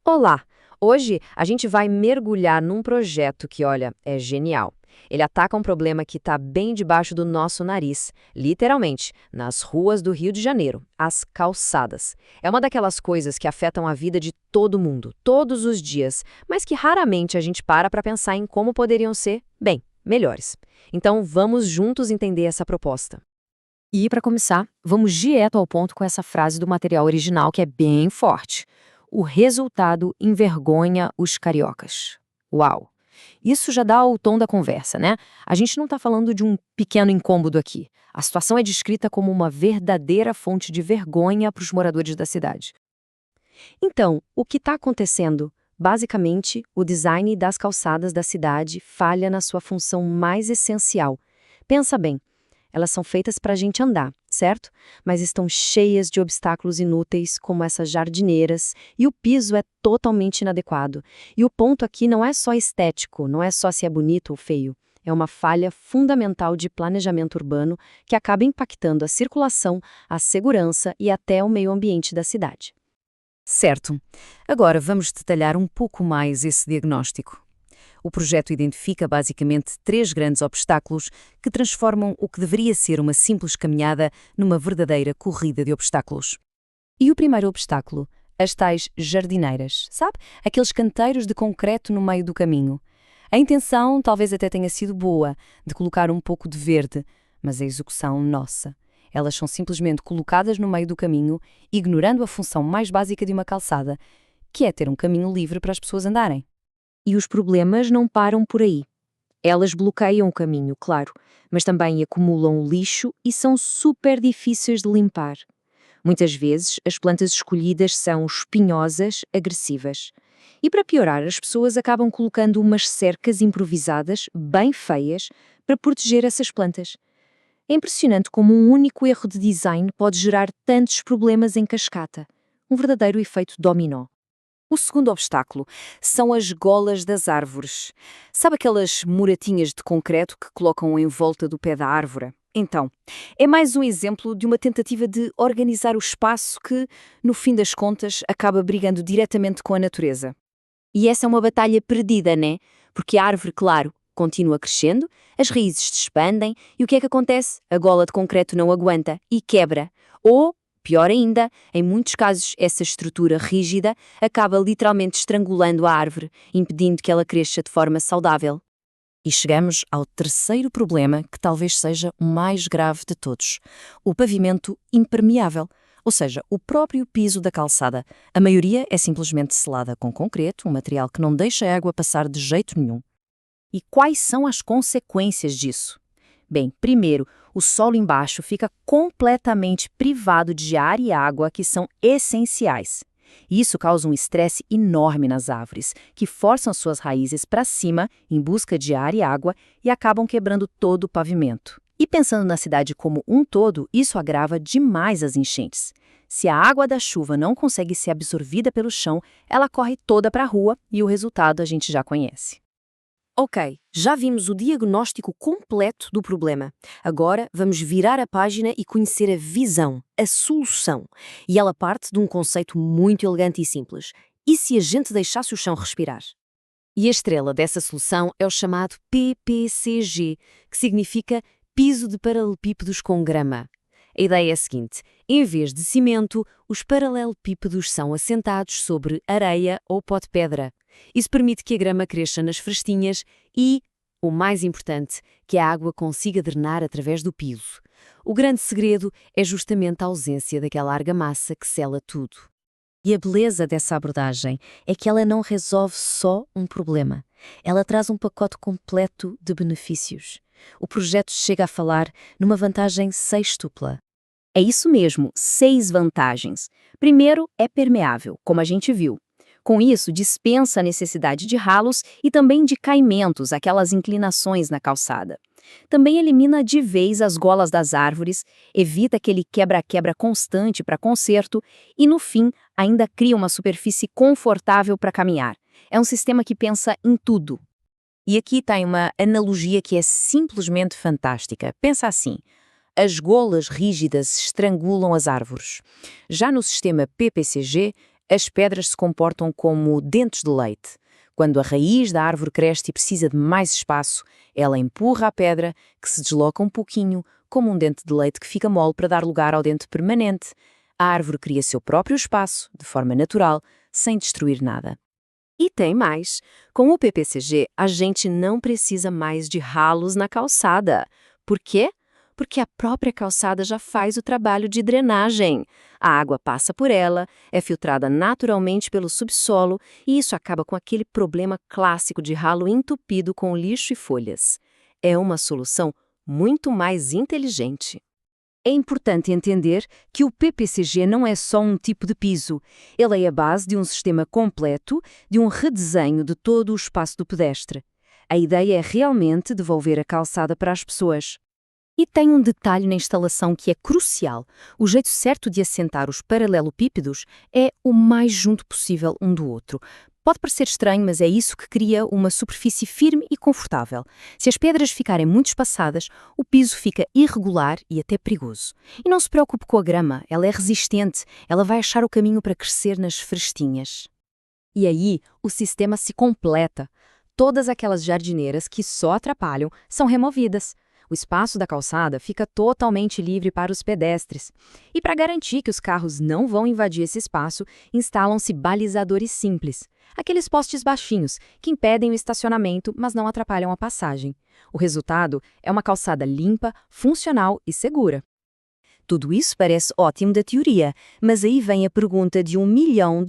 Olá! Hoje a gente vai mergulhar num projeto que, olha, é genial. Ele ataca um problema que está bem debaixo do nosso nariz, literalmente, nas ruas do Rio de Janeiro, as calçadas. É uma daquelas coisas que afetam a vida de todo mundo, todos os dias, mas que raramente a gente para pensar em como poderiam ser, bem, melhores. Então vamos juntos entender essa proposta. E, para começar, vamos direto ao ponto com essa frase do material original que é bem forte. O resultado envergonha os cariocas. Uau! Isso já dá o tom da conversa, né? A gente não está falando de um pequeno incômodo aqui. A situação é descrita como uma verdadeira fonte de vergonha para os moradores da cidade. Então, o que está acontecendo? Basicamente, o design das calçadas da cidade falha na sua função mais essencial. Pensa bem, elas são feitas para a gente andar, certo? Mas estão cheias de obstáculos inúteis, como essas jardineiras, e o piso é totalmente inadequado. E o ponto aqui não é só estético, não é só se é bonito ou feio. É uma falha fundamental de planejamento urbano que acaba impactando a circulação, a segurança e até o meio ambiente da cidade. Certo. Agora vamos detalhar um pouco mais esse diagnóstico. O projeto identifica basicamente três grandes obstáculos que transformam o que deveria ser uma simples caminhada numa verdadeira corrida de obstáculos. E o primeiro obstáculo? As tais jardineiras, sabe? Aqueles canteiros de concreto no meio do caminho. A intenção talvez até tenha sido boa, de colocar um pouco de verde, mas a execução, nossa. Elas são simplesmente colocadas no meio do caminho, ignorando a função mais básica de uma calçada, que é ter um caminho livre para as pessoas andarem. E os problemas não param por aí. Elas bloqueiam o caminho, claro, mas também acumulam o lixo e são super difíceis de limpar. Muitas vezes, as plantas escolhidas são espinhosas, agressivas. E para piorar, as pessoas acabam colocando umas cercas improvisadas, bem feias, para proteger essas plantas. É impressionante como um único erro de design pode gerar tantos problemas em cascata. Um verdadeiro efeito dominó. O segundo obstáculo são as golas das árvores. Sabe aquelas muratinhas de concreto que colocam em volta do pé da árvore? Então, é mais um exemplo de uma tentativa de organizar o espaço que, no fim das contas, acaba brigando diretamente com a natureza. E essa é uma batalha perdida, né? Porque a árvore, claro, continua crescendo, as raízes se expandem e o que é que acontece? A gola de concreto não aguenta e quebra. Ou, pior ainda, em muitos casos, essa estrutura rígida acaba literalmente estrangulando a árvore, impedindo que ela cresça de forma saudável. E chegamos ao terceiro problema, que talvez seja o mais grave de todos: o pavimento impermeável. Ou seja, o próprio piso da calçada. A maioria é simplesmente selada com concreto, um material que não deixa a água passar de jeito nenhum. E quais são as consequências disso? Bem, primeiro, o solo embaixo fica completamente privado de ar e água que são essenciais. Isso causa um estresse enorme nas árvores, que forçam suas raízes para cima em busca de ar e água e acabam quebrando todo o pavimento. E pensando na cidade como um todo, isso agrava demais as enchentes. Se a água da chuva não consegue ser absorvida pelo chão, ela corre toda para a rua e o resultado a gente já conhece. Ok, já vimos o diagnóstico completo do problema. Agora vamos virar a página e conhecer a visão, a solução. E ela parte de um conceito muito elegante e simples. E se a gente deixasse o chão respirar? E a estrela dessa solução é o chamado PPCG, que significa piso de paralelepípedos com grama. A ideia é a seguinte: em vez de cimento, os paralelepípedos são assentados sobre areia ou pó de pedra. Isso permite que a grama cresça nas frestinhas e, o mais importante, que a água consiga drenar através do piso. O grande segredo é justamente a ausência daquela argamassa que sela tudo. E a beleza dessa abordagem é que ela não resolve só um problema. Ela traz um pacote completo de benefícios. O projeto chega a falar numa vantagem sextupla. É isso mesmo, 6 vantagens. Primeiro, é permeável, como a gente viu. Com isso, dispensa a necessidade de ralos e também de caimentos, aquelas inclinações na calçada. Também elimina de vez as golas das árvores, evita aquele quebra-quebra constante para conserto e, no fim, ainda cria uma superfície confortável para caminhar. É um sistema que pensa em tudo. E aqui tem uma analogia que é simplesmente fantástica. Pensa assim: as golas rígidas estrangulam as árvores. Já no sistema PPCG, As pedras se comportam como dentes de leite. Quando a raiz da árvore cresce e precisa de mais espaço, ela empurra a pedra, que se desloca um pouquinho, como um dente de leite que fica mole para dar lugar ao dente permanente. A árvore cria seu próprio espaço, de forma natural, sem destruir nada. E tem mais. Com o PPCG, a gente não precisa mais de ralos na calçada. Por quê? Porque a própria calçada já faz o trabalho de drenagem. A água passa por ela, é filtrada naturalmente pelo subsolo e isso acaba com aquele problema clássico de ralo entupido com lixo e folhas. É uma solução muito mais inteligente. É importante entender que o PPCG não é só um tipo de piso. Ele é a base de um sistema completo, de um redesenho de todo o espaço do pedestre. A ideia é realmente devolver a calçada para as pessoas. E tem um detalhe na instalação que é crucial. O jeito certo de assentar os paralelepípedos é o mais junto possível um do outro. Pode parecer estranho, mas é isso que cria uma superfície firme e confortável. Se as pedras ficarem muito espaçadas, o piso fica irregular e até perigoso. E não se preocupe com a grama, ela é resistente, ela vai achar o caminho para crescer nas frestinhas. E aí, o sistema se completa. Todas aquelas jardineiras que só atrapalham são removidas. O espaço da calçada fica totalmente livre para os pedestres. E para garantir que os carros não vão invadir esse espaço, instalam-se balizadores simples. Aqueles postes baixinhos, que impedem o estacionamento, mas não atrapalham a passagem. O resultado é uma calçada limpa, funcional e segura. Tudo isso parece ótimo da teoria, mas aí vem a pergunta de $1 milhão.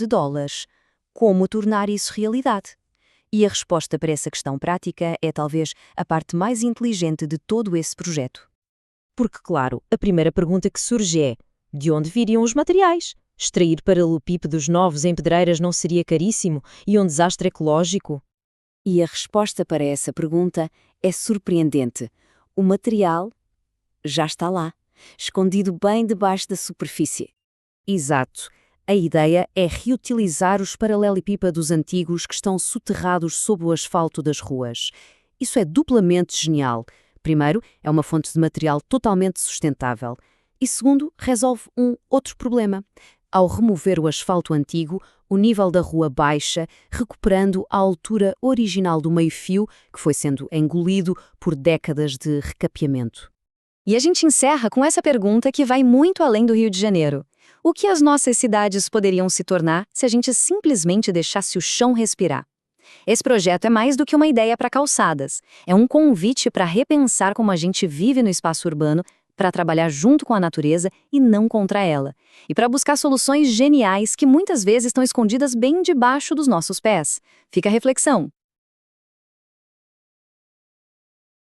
Como tornar isso realidade? E a resposta para essa questão prática é talvez a parte mais inteligente de todo esse projeto. Porque, claro, a primeira pergunta que surge é: de onde viriam os materiais? Extrair paralelepípedos novos em pedreiras não seria caríssimo e um desastre ecológico? E a resposta para essa pergunta é surpreendente. O material já está lá, escondido bem debaixo da superfície. Exato. A ideia é reutilizar os paralelepípedos antigos que estão soterrados sob o asfalto das ruas. Isso é duplamente genial. Primeiro, é uma fonte de material totalmente sustentável. E segundo, resolve um outro problema. Ao remover o asfalto antigo, o nível da rua baixa, recuperando a altura original do meio-fio que foi sendo engolido por décadas de recapeamento. E a gente encerra com essa pergunta que vai muito além do Rio de Janeiro. O que as nossas cidades poderiam se tornar se a gente simplesmente deixasse o chão respirar? Esse projeto é mais do que uma ideia para calçadas. É um convite para repensar como a gente vive no espaço urbano, para trabalhar junto com a natureza e não contra ela. E para buscar soluções geniais que muitas vezes estão escondidas bem debaixo dos nossos pés. Fica a reflexão.